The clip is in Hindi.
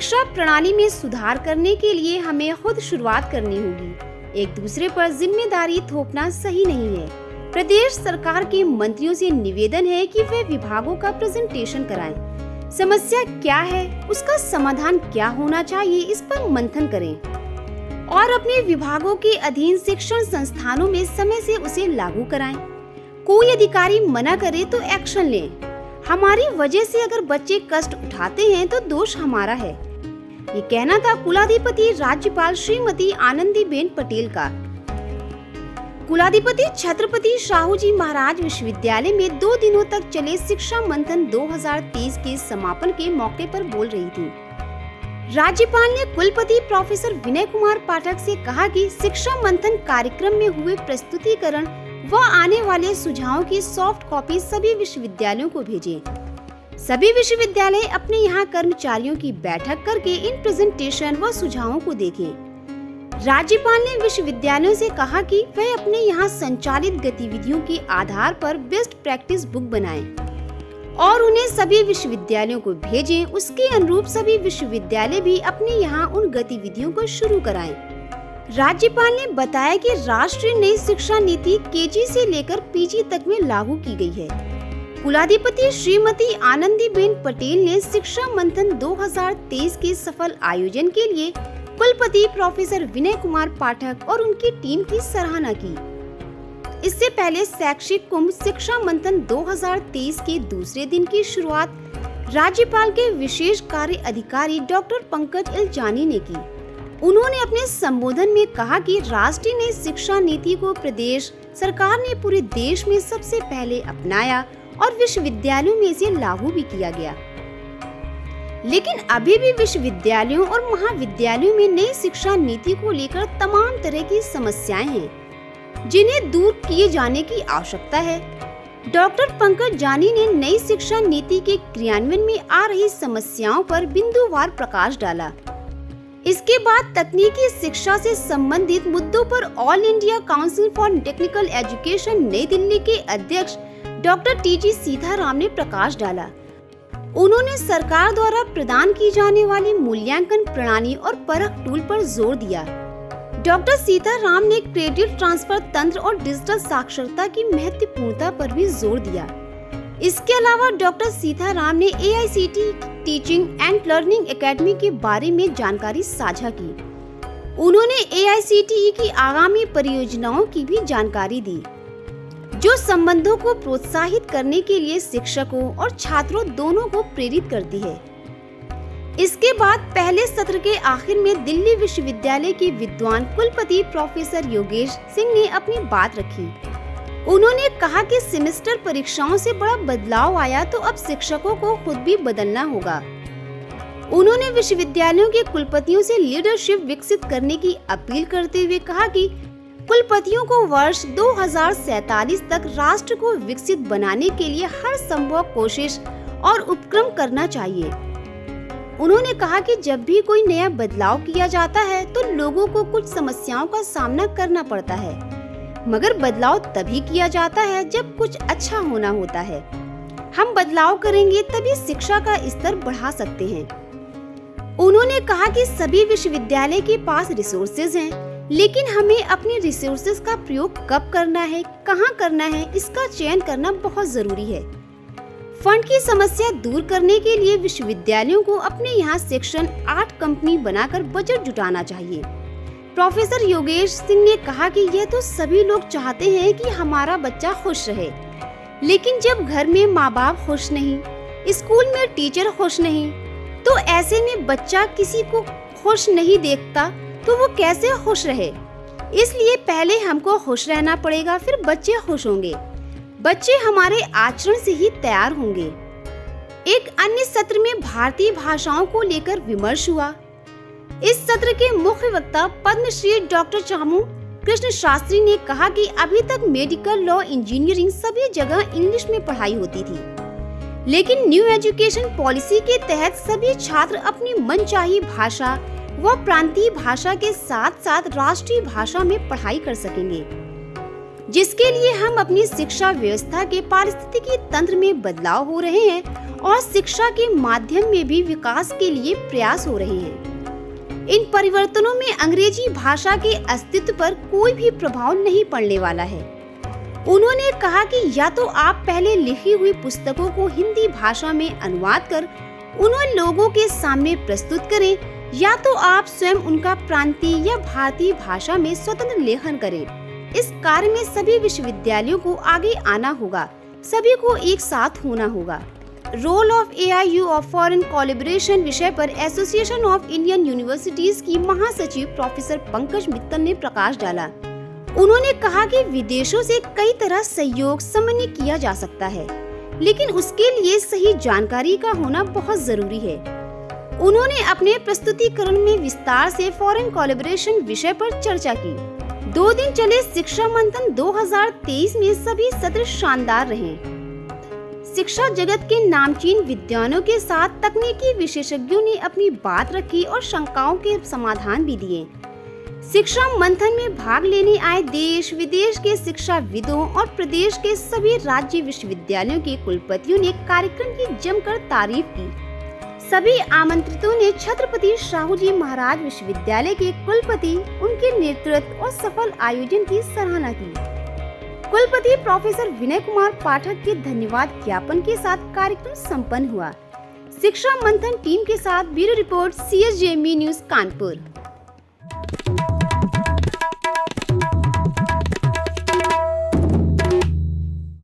शिक्षा प्रणाली में सुधार करने के लिए हमें खुद शुरुआत करनी होगी। एक दूसरे पर जिम्मेदारी थोपना सही नहीं है। प्रदेश सरकार के मंत्रियों से निवेदन है कि वे विभागों का प्रेजेंटेशन कराएं। समस्या क्या है, उसका समाधान क्या होना चाहिए, इस पर मंथन करें और अपने विभागों के अधीन शिक्षण संस्थानों में समय से उसे लागू कराएं। कोई अधिकारी मना करे तो एक्शन लें। हमारी वजह से अगर बच्चे कष्ट उठाते हैं तो दोष हमारा है। ये कहना था कुलाधिपति राज्यपाल श्रीमती आनंदीबेन पटेल का। कुलाधिपति छत्रपति शाहू जी महाराज विश्वविद्यालय में 2 दिनों तक चले शिक्षा मंथन 2023 के समापन के मौके पर बोल रही थी। राज्यपाल ने कुलपति प्रोफेसर विनय कुमार पाठक से कहा कि शिक्षा मंथन कार्यक्रम में हुए प्रस्तुतिकरण व आने वाले सुझावों की सॉफ्ट कॉपी सभी विश्वविद्यालयों को भेजें। सभी विश्वविद्यालय अपने यहाँ कर्मचारियों की बैठक करके इन प्रेजेंटेशन व सुझावों को देखें। राज्यपाल ने विश्वविद्यालयों से कहा कि वे अपने यहाँ संचालित गतिविधियों के आधार पर बेस्ट प्रैक्टिस बुक बनाएं और उन्हें सभी विश्वविद्यालयों को भेजें। उसके अनुरूप सभी विश्वविद्यालय भी अपने यहाँ उन गतिविधियों को शुरू कराएं। राज्यपाल ने बताया कि राष्ट्रीय नई शिक्षा नीति केजी से लेकर पीजी तक में लागू की गई है। कुलाधिपति श्रीमती आनंदीबेन पटेल ने शिक्षा मंथन 2023 के सफल आयोजन के लिए कुलपति प्रोफेसर विनय कुमार पाठक और उनकी टीम की सराहना की। इससे पहले शैक्षिक कुंभ शिक्षा मंथन 2023 के दूसरे दिन की शुरुआत राज्यपाल के विशेष कार्य अधिकारी डॉक्टर पंकज इल्जानी ने की। उन्होंने अपने संबोधन में कहा कि राष्ट्रीय नई शिक्षा नीति को प्रदेश सरकार ने पूरे देश में सबसे पहले अपनाया और विश्वविद्यालयों में इसे लागू भी किया गया। लेकिन अभी भी विश्वविद्यालयों और महाविद्यालयों में नई शिक्षा नीति को लेकर तमाम तरह की समस्याएं हैं, जिन्हें दूर किए जाने की आवश्यकता है। डॉक्टर पंकज जानी ने नई शिक्षा नीति के क्रियान्वयन में आ रही समस्याओं पर बिंदुवार प्रकाश डाला। इसके बाद तकनीकी शिक्षा से संबंधित मुद्दों पर all India council for technical education नई दिल्ली के अध्यक्ष डॉक्टर टीजी सीताराम ने प्रकाश डाला। उन्होंने सरकार द्वारा प्रदान की जाने वाली मूल्यांकन प्रणाली और परख टूल पर जोर दिया। डॉक्टर सीताराम ने क्रेडिट ट्रांसफर तंत्र और डिजिटल साक्षरता की महत्वपूर्णता पर भी जोर दिया। इसके अलावा डॉक्टर सीताराम ने AICTE teaching and learning academy के बारे में जानकारी साझा की। उन्होंने AICTE की आगामी परियोजनाओं की भी जानकारी दी, जो संबंधों को प्रोत्साहित करने के लिए शिक्षकों और छात्रों दोनों को प्रेरित करती है। इसके बाद पहले सत्र के आखिर में दिल्ली विश्वविद्यालय के विद्वान कुलपति प्रोफेसर योगेश सिंह ने अपनी बात रखी। उन्होंने कहा कि सेमेस्टर परीक्षाओं से बड़ा बदलाव आया तो अब शिक्षकों को खुद भी बदलना होगा। उन्होंने विश्वविद्यालयों के कुलपतियों से लीडरशिप विकसित करने की अपील करते हुए कहा कि कुलपतियों को वर्ष 2047 तक राष्ट्र को विकसित बनाने के लिए हर संभव कोशिश और उपक्रम करना चाहिए। उन्होंने कहा कि जब भी कोई नया बदलाव किया जाता है तो लोगों को कुछ समस्याओं का सामना करना पड़ता है, मगर बदलाव तभी किया जाता है जब कुछ अच्छा होना होता है। हम बदलाव करेंगे तभी शिक्षा का स्तर बढ़ा सकते हैं। उन्होंने कहा कि सभी विश्वविद्यालय के पास रिसोर्सेज हैं, लेकिन हमें अपने रिसोर्सेज का प्रयोग कब करना है, कहाँ करना है, इसका चयन करना बहुत जरूरी है। फंड की समस्या दूर करने के लिए विश्वविद्यालयों को अपने यहाँ सेक्शन 8 कंपनी बनाकर बजट जुटाना चाहिए। प्रोफेसर योगेश सिंह ने कहा कि यह तो सभी लोग चाहते हैं कि हमारा बच्चा खुश रहे, लेकिन जब घर में माँ बाप खुश नहीं, स्कूल में टीचर खुश नहीं, तो ऐसे में बच्चा किसी को खुश नहीं देखता तो वो कैसे खुश रहे। इसलिए पहले हमको खुश रहना पड़ेगा, फिर बच्चे खुश होंगे। बच्चे हमारे आचरण से ही तैयार होंगे। एक अन्य सत्र में भारतीय भाषाओं को लेकर विमर्श हुआ। इस सत्र के मुख्य वक्ता पद्मश्री डॉक्टर चामू कृष्ण शास्त्री ने कहा कि अभी तक मेडिकल, लॉ, इंजीनियरिंग सभी जगह इंग्लिश में पढ़ाई होती थी, लेकिन न्यू एजुकेशन पॉलिसी के तहत सभी छात्र अपनी मनचाही भाषा व प्रांतीय भाषा के साथ साथ राष्ट्रीय भाषा में पढ़ाई कर सकेंगे। जिसके लिए हम अपनी शिक्षा व्यवस्था के पारिस्थितिकी तंत्र में बदलाव हो रहे हैं और शिक्षा के माध्यम में भी विकास के लिए प्रयास हो रहे हैं। इन परिवर्तनों में अंग्रेजी भाषा के अस्तित्व पर कोई भी प्रभाव नहीं पड़ने वाला है। उन्होंने कहा कि या तो आप पहले लिखी हुई पुस्तकों को हिंदी भाषा में अनुवाद कर उन्हें लोगों के सामने प्रस्तुत करें, या तो आप स्वयं उनका प्रांतीय या भारतीय भाषा में स्वतंत्र लेखन करें। इस कार्य में सभी विश्वविद्यालयों को आगे आना होगा, सभी को एक साथ होना होगा। Role of AIU of foreign collaboration विषय पर एसोसिएशन ऑफ इंडियन यूनिवर्सिटीज की महासचिव प्रोफेसर पंकज मित्तल ने प्रकाश डाला। उन्होंने कहा कि विदेशों से कई तरह सहयोग समन्वय किया जा सकता है, लेकिन उसके लिए सही जानकारी का होना बहुत जरूरी है। उन्होंने अपने प्रस्तुतिकरण में विस्तार से फॉरेन कोलैबोरेशन विषय पर चर्चा की। 2 दिन चले शिक्षा मंथन 2023 में सभी सत्र शानदार रहे। शिक्षा जगत के नामचीन विद्वानों के साथ तकनीकी विशेषज्ञों ने अपनी बात रखी और शंकाओं के समाधान भी दिए। शिक्षा मंथन में भाग लेने आए देश विदेश के शिक्षाविदों और प्रदेश के सभी राज्य विश्वविद्यालयों के कुलपतियों ने कार्यक्रम की जमकर तारीफ की। सभी आमंत्रितों ने छत्रपति शाहू जी महाराज विश्वविद्यालय के कुलपति, उनके नेतृत्व और सफल आयोजन की सराहना की। कुलपति प्रोफेसर विनय कुमार पाठक के धन्यवाद ज्ञापन के साथ कार्यक्रम संपन्न हुआ। शिक्षा मंथन टीम के साथ bureau report CSJME news Kanpur.